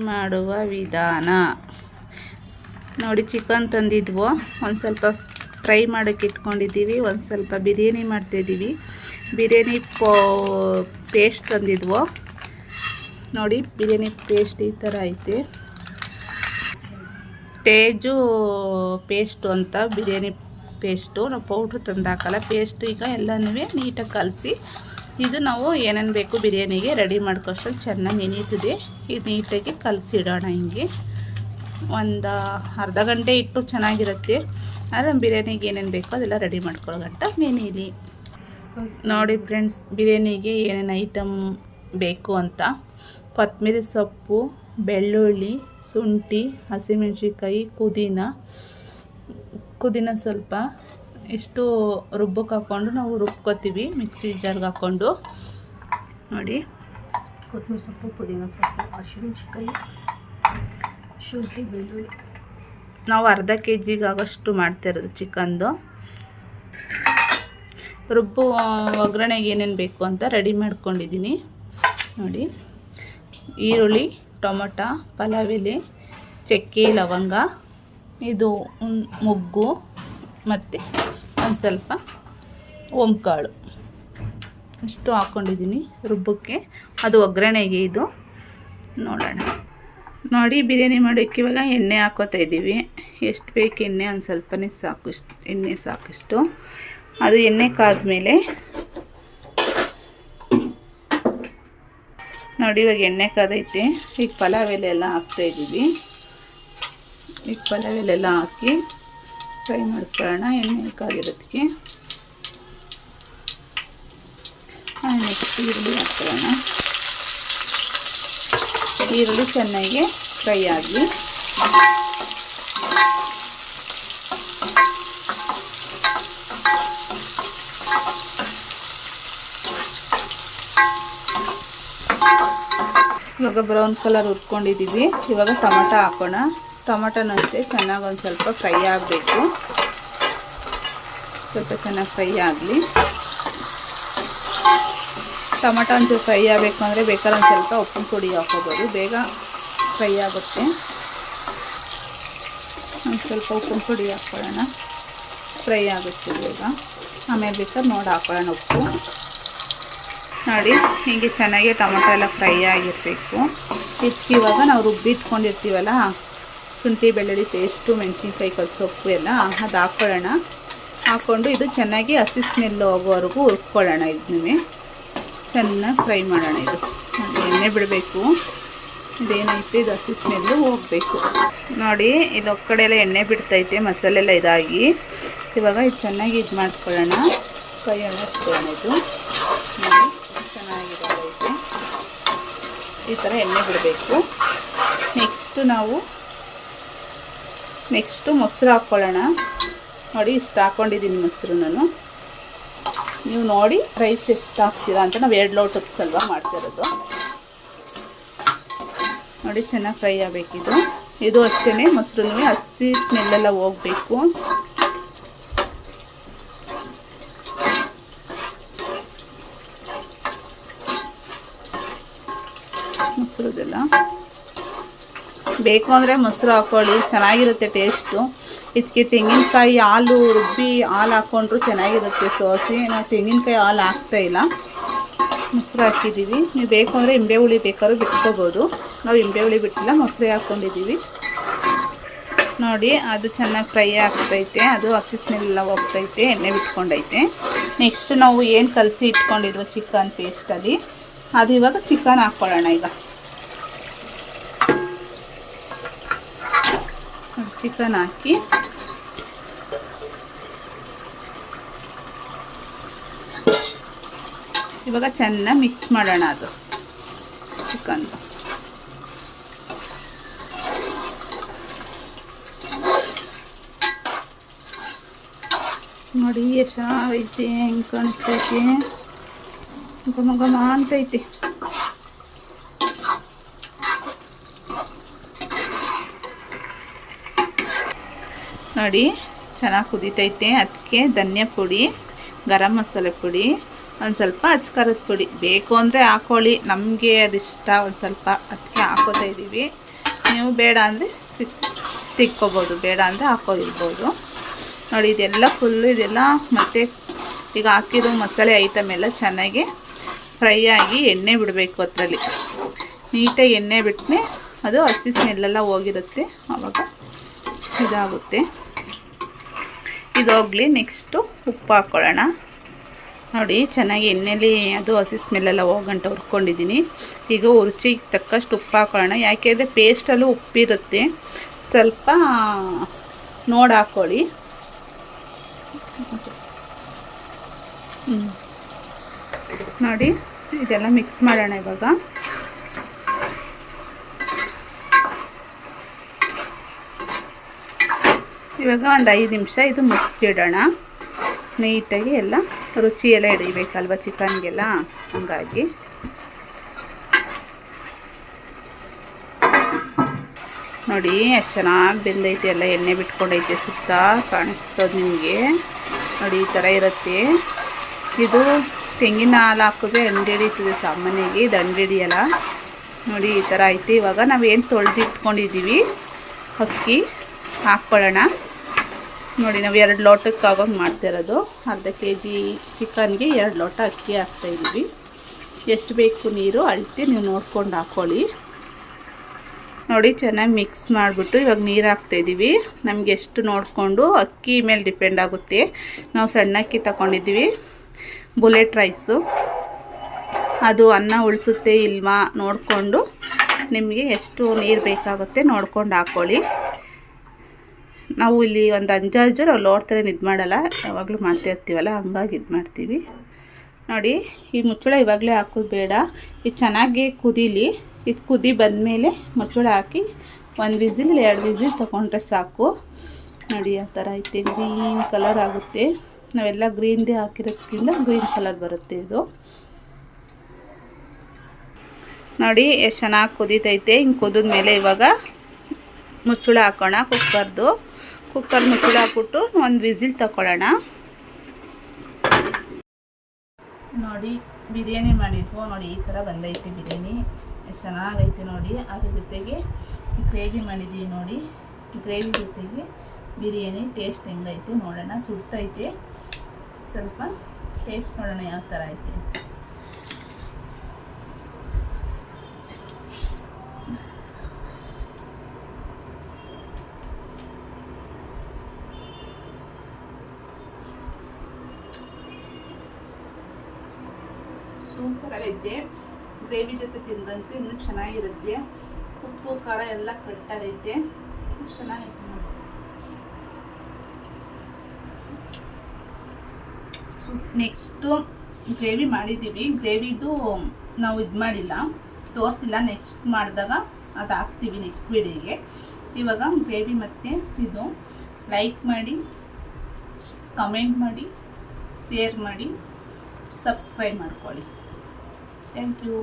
ಮಾಡುವ ವಿಧಾನ ನೋಡಿ. ಚಿಕನ್ ತಂದಿದ್ವು, ಒಂದು ಸ್ವಲ್ಪ ಫ್ರೈ ಮಾಡೋಕ್ಕೆ ಇಟ್ಕೊಂಡಿದ್ದೀವಿ, ಒಂದು ಸ್ವಲ್ಪ ಬಿರಿಯಾನಿ ಮಾಡ್ತಾಯಿದ್ದೀವಿ. ಬಿರಿಯಾನಿ ಪೇಸ್ಟ್ ತಂದಿದ್ವು ನೋಡಿ. ಬಿರಿಯಾನಿ ಪೇಸ್ಟ್ ಈ ಥರ ಐತೆ. ಟೇಜು ಪೇಸ್ಟು ಅಂತ ಬಿರಿಯಾನಿ ಪೇಸ್ಟು. ನಾವು ಪೌಡ್ರ್ ತಂದು ಹಾಕಲ್ಲ, ಪೇಸ್ಟು. ಈಗ ಎಲ್ಲನೂ ನೀಟಾಗಿ ಕಲಸಿ ಇದು ನಾವು ಏನೇನು ಬೇಕು ಬಿರಿಯಾನಿಗೆ ರೆಡಿ ಮಾಡ್ಕೋಷ್ಟು ಚೆನ್ನಾಗಿ ನೆನೀತದೆ. ಇದು ನೀಟಾಗಿ ಕಲಸಿಡೋಣ. ಹಿಂಗೆ ಒಂದು ಅರ್ಧ ಗಂಟೆ ಇಟ್ಟು ಚೆನ್ನಾಗಿರುತ್ತೆ. ಆದರೆ ಬಿರಿಯಾನಿಗೆ ಏನೇನು ಬೇಕೋ ಅದೆಲ್ಲ ರೆಡಿ ಮಾಡ್ಕೊಳ್ಳೋ ಗಂಟ ನೆನೀಲಿ ನೋಡಿ. ಫ್ರೆಂಡ್ಸ್, ಬಿರಿಯಾನಿಗೆ ಏನೇನು ಐಟಮ್ ಬೇಕು ಅಂತ: ಕೊತ್ತಂಬರಿ ಸೊಪ್ಪು, ಬೆಳ್ಳುಳ್ಳಿ, ಶುಂಠಿ, ಹಸಿಮೆಣ್ಸಿನ್ಕಾಯಿ, ಪುದೀನ ಸ್ವಲ್ಪ ಇಷ್ಟು ರುಬ್ಬಕ್ಕೆ ಹಾಕ್ಕೊಂಡು ನಾವು ರುಬ್ಕೋತೀವಿ, ಮಿಕ್ಸಿ ಜಾರ್ಗೆ ಹಾಕ್ಕೊಂಡು ನೋಡಿ. ಕೊತ್ತಂಬರಿ ಸೊಪ್ಪು, ಪುದೀನ ಸೊಪ್ಪು, ಹಸಿಮೆಣ್ಸಿನ್ಕಾಯಿ, ಶುಂಠಿ, ಬೆಳ್ಳುಳ್ಳಿ. ನಾವು ಅರ್ಧ kg ಆಗೋಷ್ಟು ಮಾಡ್ತಾಯಿರೋದು ಚಿಕನ್ದು. ಒಗ್ಗರಣೆಗೆ ಏನೇನು ಬೇಕು ಅಂತ ರೆಡಿ ಮಾಡ್ಕೊಂಡಿದ್ದೀನಿ ನೋಡಿ. ಈರುಳ್ಳಿ, ಟೊಮೊಟೊ, ಪಲಾವ್ ಎಲೆ, ಚಕ್ಕೆ, ಲವಂಗ, ಇದು ಮೊಗ್ಗು ಮತ್ತು ಒಂದು ಸ್ವಲ್ಪ ಓಂಕಾಳು ಇಷ್ಟು ಹಾಕ್ಕೊಂಡಿದ್ದೀನಿ ರುಬ್ಬಕ್ಕೆ. ಅದು ಒಗ್ಗರಣೆಗೆ. ಇದು ನೋಡೋಣ ನೋಡಿ. ಬಿರಿಯಾನಿ ಮಾಡೋಕ್ಕೆ ಇವಾಗ ಎಣ್ಣೆ ಹಾಕೋತಾ ಇದ್ದೀವಿ. ಎಷ್ಟು ಬೇಕು ಎಣ್ಣೆ, ಒಂದು ಸ್ವಲ್ಪನೇ ಸಾಕು, ಎಣ್ಣೆ ಸಾಕಿಷ್ಟು. ಅದು ಎಣ್ಣೆ ಕಾದ್ಮೇಲೆ ನೋಡಿ, ಇವಾಗ ಎಣ್ಣೆ ಕಾದೈತೆ. ಈಗ ಪಲಾವ್ ಎಲೆ ಎಲ್ಲ ಹಾಕ್ತಾಯಿದ್ದೀವಿ. ಈಗ ಪಲಾವ್ ಎಲೆ ಎಲ್ಲ ಹಾಕಿ ಫ್ರೈ ಮಾಡ್ಕೊಳ್ಳೋಣ ಎಣ್ಣೆ ಕಾದಿರೋದಕ್ಕೆ. ನೆಕ್ಸ್ಟ್ ಈರುಳ್ಳಿ ಹಾಕ್ಕೊಳ್ಳೋಣ. ಈರುಳ್ಳಿ ಚೆನ್ನಾಗಿ ಫ್ರೈ ಆಗಲಿ. ಇವಾಗ ಬ್ರೌನ್ ಕಲರ್ ಹುರ್ಕೊಂಡಿದ್ದೀವಿ. ಇವಾಗ ಟೊಮೊಟೊ ಹಾಕೋಣ. ಟೊಮೊಟೊನೂ ಅಷ್ಟೇ ಚೆನ್ನಾಗಿ ಒಂದು ಸ್ವಲ್ಪ ಫ್ರೈ ಆಗಬೇಕು. ಸ್ವಲ್ಪ ಚೆನ್ನಾಗಿ ಫ್ರೈ ಆಗಲಿ. ಟೊಮೊಟೊ ಒಂಚೂರು ಫ್ರೈ ಆಗಬೇಕು ಅಂದರೆ ಬೇಕಾದ್ರೆ ಒಂದು ಸ್ವಲ್ಪ ಉಪ್ಪಿನ ಪುಡಿ ಹಾಕೋಬೋದು, ಬೇಗ ಫ್ರೈ ಆಗುತ್ತೆ. ಒಂದು ಸ್ವಲ್ಪ ಉಪ್ಪಿನ ಪುಡಿ ಹಾಕ್ಕೊಳ್ಳೋಣ, ಫ್ರೈ ಆಗುತ್ತೆ ಬೇಗ. ಆಮೇಲೆ ಬೇಕಾದ್ರೆ ನೋಡಿ ಹಾಕ್ಕೊಳ್ಳೋಣ ಉಪ್ಪು ನೋಡಿ. ಹೀಗೆ ಚೆನ್ನಾಗಿ ಟೊಮೊಟೊ ಎಲ್ಲ ಫ್ರೈ ಆಗಿರಬೇಕು. ಇದಕ್ಕೆ ಇವಾಗ ನಾವು ರುಬ್ಬಿಟ್ಕೊಂಡಿರ್ತೀವಲ್ಲ ಶುಂಠಿ ಬೆಳ್ಳುಳ್ಳಿ ಪೇಸ್ಟು, ಮೆಣಸಿನ್ಕಾಯಿ, ಸೊಪ್ಪು ಎಲ್ಲ ಅದು ಹಾಕ್ಕೊಳ್ಳೋಣ. ಹಾಕ್ಕೊಂಡು ಇದು ಚೆನ್ನಾಗಿ ಹಸಿ ಸ್ಮೆಲ್ ಹೋಗೋವರೆಗೂ ಹುರ್ಕೊಳ್ಳೋಣ. ಇದನ್ನೇ ಚೆನ್ನಾಗಿ ಫ್ರೈ ಮಾಡೋಣ. ಇದು ಎಣ್ಣೆ ಬಿಡಬೇಕು. ಇದೇನೈತೆ ಇದು ಹಸಿ ಸ್ಮೆಲ್ಲು ಹೋಗಬೇಕು ನೋಡಿ. ಇದು ಕಡೆ ಎಲ್ಲ ಎಣ್ಣೆ ಬಿಡ್ತೈತೆ, ಮಸಾಲೆ ಎಲ್ಲ ಇದಾಗಿ. ಇವಾಗ ಇದು ಚೆನ್ನಾಗಿ ಇದು ಮಾಡ್ಕೊಳ್ಳೋಣ, ಕೈ ಎಲ್ಲ ಹಚ್ಕೊಳ್ಳೋಣ. ಇದು ನೋಡಿ ಚೆನ್ನಾಗಿರೋದೈತೆ. ಈ ಥರ ಎಣ್ಣೆ ಬಿಡಬೇಕು. ನೆಕ್ಸ್ಟು ಮೊಸರು ಹಾಕ್ಕೊಳ್ಳೋಣ ನೋಡಿ. ಇಷ್ಟು ಹಾಕ್ಕೊಂಡಿದ್ದೀನಿ ಮೊಸರು ನಾನು. ನೀವು ನೋಡಿ ರೈಸ್ ಎಷ್ಟು ಹಾಕ್ತೀರಾ ಅಂತ. ನಾವು 2 ಲೋಟಕ್ಕೆ ಸಲ್ವ ಮಾಡ್ತಿರೋದು ನೋಡಿ. ಚೆನ್ನಾಗಿ ಫ್ರೈ ಆಗಬೇಕಿದು. ಇದು ಅಷ್ಟೇ ಮೊಸರು ಹಸಿ ಸ್ಮೆಲ್ಲೆಲ್ಲ ಹೋಗಬೇಕು. ಮೊಸರುದೆಲ್ಲ ಬೇಕು ಅಂದರೆ ಮೊಸರು ಹಾಕ್ಕೊಳ್ಳಿ, ಚೆನ್ನಾಗಿರುತ್ತೆ ಟೇಸ್ಟು. ಇದಕ್ಕೆ ತೆಂಗಿನಕಾಯಿ ಹಾಲು ರುಬ್ಬಿ ಹಾಲು ಹಾಕ್ಕೊಂಡ್ರು ಚೆನ್ನಾಗಿರುತ್ತೆ ಸೋಸಿ. ನಾವು ತೆಂಗಿನಕಾಯಿ ಹಾಲು ಹಾಕ್ತಾಯಿಲ್ಲ, ಮೊಸರು ಹಾಕಿದ್ದೀವಿ. ನೀವು ಬೇಕು ಅಂದರೆ ಇಂಬೆ ಹುಳಿ ಬೇಕಾದ್ರೂ ಬಿಟ್ಕೋಬೋದು. ನಾವು ಇಂಬೆ ಹುಳಿ ಬಿಟ್ಟಿಲ್ಲ, ಮೊಸರು ಹಾಕ್ಕೊಂಡಿದ್ದೀವಿ ನೋಡಿ. ಅದು ಚೆನ್ನಾಗಿ ಫ್ರೈ ಆಗ್ತೈತೆ. ಅದು ಹಸಿ ಸ್ಮೆಲ್ಲ ಹೋಗ್ತೈತೆ, ಎಣ್ಣೆ ಬಿಟ್ಕೊಂಡೈತೆ. ನೆಕ್ಸ್ಟ್ ನಾವು ಏನು ಕಲಸಿ ಇಟ್ಕೊಂಡಿದ್ವು ಚಿಕನ್ ಪೇಸ್ಟಲ್ಲಿ, ಅದು ಇವಾಗ ಚಿಕನ್ ಹಾಕ್ಕೊಳ್ಳೋಣ. ಈಗ ಚಿಕನ್ ಹಾಕಿ ಇವಾಗ ಚೆನ್ನಾಗಿ ಮಿಕ್ಸ್ ಮಾಡೋಣ. ಅದು ಚಿಕನ್ ನೋಡಿ ಎಷ್ಟು ಚೆನ್ನಾಗೈತೆ, ಹೆಂಗೆ ಕಾಣಿಸ್ತೈತಿ, ಘಮ ಘಮ ಅಂತೈತಿ. ನೋಡಿ ಚೆನ್ನಾಗಿ ಕುದೀತೈತೆ. ಅದಕ್ಕೆ ಧನಿಯಾ ಪುಡಿ, ಗರಂ ಮಸಾಲೆ ಪುಡಿ, ಒಂದು ಸ್ವಲ್ಪ ಅಚ್ಕಾರದ ಪುಡಿ ಬೇಕು ಅಂದರೆ ಹಾಕ್ಕೊಳ್ಳಿ, ನಮಗೆ ಅದಿಷ್ಟ. ಒಂದು ಸ್ವಲ್ಪ ಅದಕ್ಕೆ ಹಾಕೋತಾ ಇದ್ದೀವಿ. ನೀವು ಬೇಡ ಅಂದರೆ ತಿಕ್ಕೋಬೋದು, ಬೇಡ ಅಂದರೆ ಹಾಕೋದಿರ್ಬೋದು. ನೋಡಿ ಇದೆಲ್ಲ ಫುಲ್ಲು ಇದೆಲ್ಲ ಮತ್ತು ಈಗ ಹಾಕಿರೋ ಮಸಾಲೆ ಐಟಮ್ ಎಲ್ಲ ಚೆನ್ನಾಗಿ ಫ್ರೈ ಆಗಿ ಎಣ್ಣೆ ಬಿಡಬೇಕು. ಅದರಲ್ಲಿ ನೀಟಾಗಿ ಎಣ್ಣೆ ಬಿಟ್ಟರೆ ಅದು ಹಸಿ ಸ್ಮೆಲ್ಲೆಲ್ಲ ಹೋಗಿರುತ್ತೆ, ಆವಾಗ ಇದಾಗುತ್ತೆ. ಇದೋಗಲಿ. ನೆಕ್ಸ್ಟು ಉಪ್ಪು ಹಾಕ್ಕೊಳ್ಳೋಣ. ನೋಡಿ ಚೆನ್ನಾಗಿ ಎಣ್ಣೆಲಿ ಅದು ಹಸಿ ಸ್ಮೆಲ್ಲೆಲ್ಲ ಹೋಗಂಟ ಹುರ್ಕೊಂಡಿದ್ದೀನಿ. ಈಗ ರುಚಿಗೆ ತಕ್ಕಷ್ಟು ಉಪ್ಪು ಹಾಕ್ಕೊಳ್ಳೋಣ. ಯಾಕೆಂದರೆ ಪೇಸ್ಟಲ್ಲೂ ಉಪ್ಪಿರುತ್ತೆ, ಸ್ವಲ್ಪ ನೋಡಿ ಹಾಕ್ಕೊಳ್ಳಿ. ನೋಡಿ ಇದೆಲ್ಲ ಮಿಕ್ಸ್ ಮಾಡೋಣ. ಇವಾಗ ಒಂದು 5 ನಿಮಿಷ ಇದು ಮುಚ್ಚಿಡೋಣ. ನೀಟಾಗಿ ಎಲ್ಲ ರುಚಿ ಎಲ್ಲ ಹಿಡಿಬೇಕಲ್ವ ಚಿಕನ್ಗೆಲ್ಲ, ಹಂಗಾಗಿ ನೋಡಿ ಎಷ್ಟು ಚೆನ್ನಾಗಿ ಬೆಂದೈತೆ, ಎಲ್ಲ ಎಣ್ಣೆ ಬಿಟ್ಕೊಂಡೈತೆ. ಸುತ್ತ ಕಾಣಿಸ್ತದೆ ನಿಮಗೆ. ನೋಡಿ ಈ ಥರ ಇರುತ್ತೆ. ಇದು ತೆಂಗಿನ ಹಾಲು ಹಾಕಿದ್ರೆ ಅಂಗಡಿ ಹಿಡಿತದೆ ಸಾಮಾನ್ಯವಾಗಿ, ಇದು ಅಂಗಡಿ ಹಿಡಿಯಲ್ಲ. ನೋಡಿ ಈ ಥರ ಐತೆ. ಇವಾಗ ನಾವೇನು ತೊಳೆದಿಟ್ಕೊಂಡಿದ್ದೀವಿ ಅಕ್ಕಿ ಹಾಕ್ಕೊಳ್ಳೋಣ. ನೋಡಿ ನಾವು 2 ಲೋಟಕ್ಕೆ ಆಗೋಂಗೆ ಮಾಡ್ತಿರೋದು. ಅರ್ಧ kg ಚಿಕನ್ಗೆ 2 ಲೋಟ ಅಕ್ಕಿ ಹಾಕ್ತಾಯಿದ್ದೀವಿ. ಎಷ್ಟು ಬೇಕು ನೀರು ಅಳತೆ ನೀವು ನೋಡ್ಕೊಂಡು ಹಾಕ್ಕೊಳ್ಳಿ. ನೋಡಿ ಚೆನ್ನಾಗಿ ಮಿಕ್ಸ್ ಮಾಡಿಬಿಟ್ಟು ಇವಾಗ ನೀರು ಹಾಕ್ತಾಯಿದ್ದೀವಿ. ನಮಗೆ ಎಷ್ಟು ನೋಡಿಕೊಂಡು ಅಕ್ಕಿ ಮೇಲೆ ಡಿಪೆಂಡ್ ಆಗುತ್ತೆ. ನಾವು ಸಣ್ಣ ಅಕ್ಕಿ ತಗೊಂಡಿದ್ದೀವಿ, ಬುಲೆಟ್ ರೈಸು. ಅದು ಅನ್ನ ಉಳಿಸುತ್ತೆ ಇಲ್ವಾ ನೋಡಿಕೊಂಡು ನಿಮಗೆ ಎಷ್ಟು ನೀರು ಬೇಕಾಗುತ್ತೆ ನೋಡ್ಕೊಂಡು ಹಾಕ್ಕೊಳ್ಳಿ. ನಾವು ಇಲ್ಲಿ ಒಂದು ಅಂಜಾಜು ನಾವು ಲೋಡ್ ಥರ ಇದು ಮಾಡಲ್ಲ, ಯಾವಾಗಲೂ ಮಾಡ್ತಾಯಿರ್ತೀವಲ್ಲ, ಹಂಗಾಗಿ ಇದು ಮಾಡ್ತೀವಿ. ನೋಡಿ ಈ ಮುಚ್ಚಳ ಇವಾಗಲೇ ಹಾಕೋದು ಬೇಡ, ಇದು ಚೆನ್ನಾಗಿ ಕುದೀಲಿ. ಇದು ಕುದಿ ಬಂದಮೇಲೆ ಮುಚ್ಚಳ ಹಾಕಿ 1 ವಿಸಿಲ್ 2 ವಿಸಿಲ್ ತೊಗೊಂಡ್ರೆ ಸಾಕು. ನೋಡಿ ಆ ಥರ ಐತೆ. ಗ್ರೀನ್ ಕಲರ್ ಆಗುತ್ತೆ. ನಾವೆಲ್ಲ ಗ್ರೀನ್ದೇ ಹಾಕಿರೋದ್ರಿಂದ ಗ್ರೀನ್ ಕಲರ್ ಬರುತ್ತೆ ಇದು. ನೋಡಿ ಎಷ್ಟು ಚೆನ್ನಾಗಿ ಕುದೀತೈತೆ. ಹಿಂಗೆ ಕುದಿದ್ಮೇಲೆ ಇವಾಗ ಮುಚ್ಚಳ ಹಾಕೋಣ. ಕುಕ್ಕರ್ ಮುಚ್ಚಳ ಹಾಕ್ಬಿಟ್ಟು 1 ವಿಸಿಲ್ ತಗೊಳ್ಳೋಣ. ನೋಡಿ ಬಿರಿಯಾನಿ ಮಾಡಿದ್ವು. ನೋಡಿ ಈ ಥರ ಬಂದೈತೆ ಬಿರಿಯಾನಿ, ಎಷ್ಟು ಚೆನ್ನಾಗೈತೆ ನೋಡಿ. ಅದ್ರ ಜೊತೆಗೆ ಗ್ರೇವಿ ಮಾಡಿದ್ದೀವಿ. ನೋಡಿ ಗ್ರೇವಿ ಜೊತೆಗೆ ಬಿರಿಯಾನಿ ಟೇಸ್ಟ್ ಹೆಂಗೈತೆ ನೋಡೋಣ. ಸುಡ್ತೈತೆ, ಸ್ವಲ್ಪ ಟೇಸ್ಟ್ ನೋಡೋಣ ಯಾವ ಥರ ಐತೆ. ಸೂಪರಾಗೈತೆ. ಗ್ರೇವಿ ಜೊತೆ ತಿಂದಂತೆ ಇನ್ನೂ ಚೆನ್ನಾಗಿರುತ್ತೆ. ಉಪ್ಪು ಖಾರ ಎಲ್ಲ ಕರೆಕ್ಟಾಗೈತೆ, ಚೆನ್ನಾಗೈತೆ ನೋಡಿ. ನೆಕ್ಸ್ಟು ಗ್ರೇವಿ ಮಾಡಿದ್ದೀವಿ. ಗ್ರೇವಿದು ನಾವು ಇದು ಮಾಡಿಲ್ಲ, ತೋರಿಸಿಲ್ಲ. ನೆಕ್ಸ್ಟ್ ಮಾಡಿದಾಗ ಅದು ಹಾಕ್ತೀವಿ ನೆಕ್ಸ್ಟ್ ವಿಡಿಯೋಗೆ. ಇವಾಗ ಗ್ರೇವಿ ಮತ್ತು ಇದು ಲೈಕ್ ಮಾಡಿ, ಕಮೆಂಟ್ ಮಾಡಿ, ಶೇರ್ ಮಾಡಿ, ಸಬ್ಸ್ಕ್ರೈಬ್ ಮಾಡ್ಕೊಳ್ಳಿ. Thank you.